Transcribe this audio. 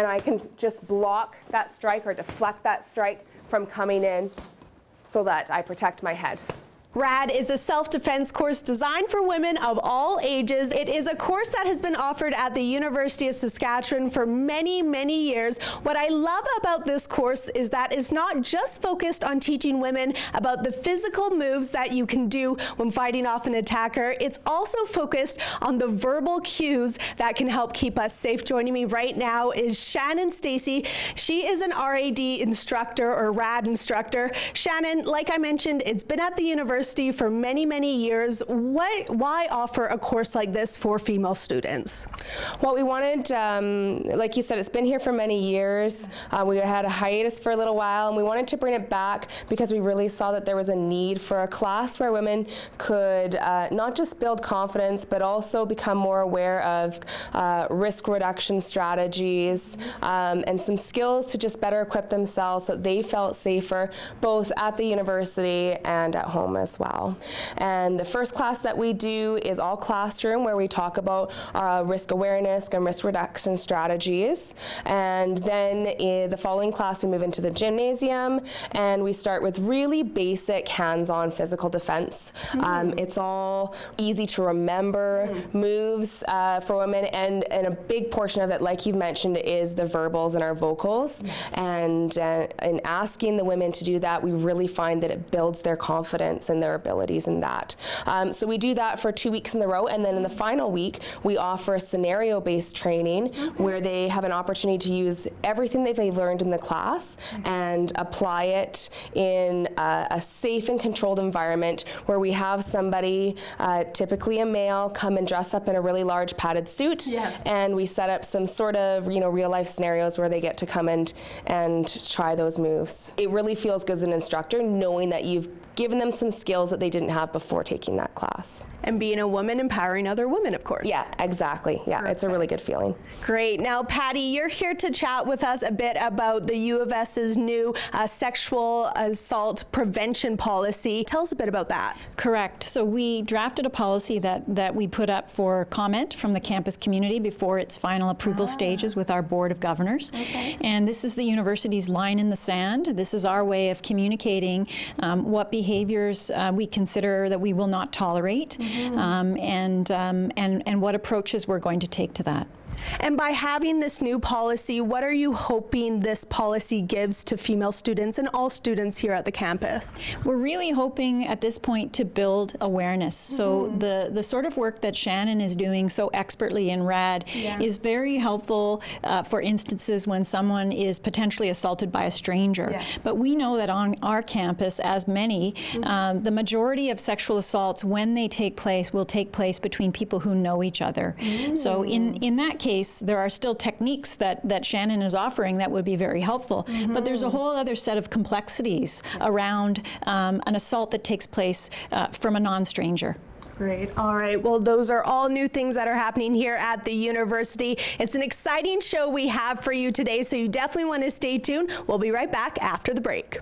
and I can just block that strike or deflect that strike from coming in so that I protect my head. RAD is a self-defense course designed for women of all ages. It is a course that has been offered at the University of Saskatchewan for many, many years. What I love about this course is that it's not just focused on teaching women about the physical moves that you can do when fighting off an attacker. It's also focused on the verbal cues that can help keep us safe. Joining me right now is Shannon Stacy. She is an RAD instructor or RAD instructor. Shannon, like I mentioned, it's been at the university for many, many years. Why offer a course like this for female students? Well, we wanted, like you said, it's been here for many years. We had a hiatus for a little while, and we wanted to bring it back because we really saw that there was a need for a class where women could not just build confidence, but also become more aware of risk reduction strategies and some skills to just better equip themselves so they felt safer both at the university and at home as well. And the first class that we do is all classroom, where we talk about risk awareness and risk reduction strategies. And then in the following class, we move into the gymnasium, and we start with really basic hands-on physical defense. It's all easy to remember moves for women, and a big portion of it, like you've mentioned, is the verbals and our vocals. Yes. And in asking the women to do that, we really find that it builds their confidence and their abilities in that. So we do that for 2 weeks in a row, and then in the final week, we offer scenario-based training where they have an opportunity to use everything that they've learned in the class and apply it in a safe and controlled environment where we have somebody, typically a male, come and dress up in a really large padded suit, and we set up some sort of real-life scenarios where they get to come and try those moves. It really feels good as an instructor knowing that you've given them some skills that they didn't have before taking that class. And being a woman, empowering other women, of course. Yeah, exactly. Yeah, Perfect. It's a really good feeling. Great. Now, Patty, you're here to chat with us a bit about the U of S's new sexual assault prevention policy. Tell us a bit about that. Correct. So we drafted a policy that we put up for comment from the campus community before its final approval stages with our Board of Governors. Okay. And this is the university's line in the sand. This is our way of communicating what behaviors we consider that we will not tolerate, and what approaches we're going to take to that. And by having this new policy, what are you hoping this policy gives to female students and all students here at the campus? We're really hoping at this point to build awareness. So the sort of work that Shannon is doing so expertly in RAD is very helpful for instances when someone is potentially assaulted by a stranger. Yes. But we know that on our campus, as many, the majority of sexual assaults, when they take place, will take place between people who know each other. So in that case, there are still techniques that Shannon is offering that would be very helpful. But there's a whole other set of complexities around an assault that takes place from a non-stranger. Great. All right. Well, those are all new things that are happening here at the university. It's an exciting show we have for you today, so you definitely want to stay tuned. We'll be right back after the break.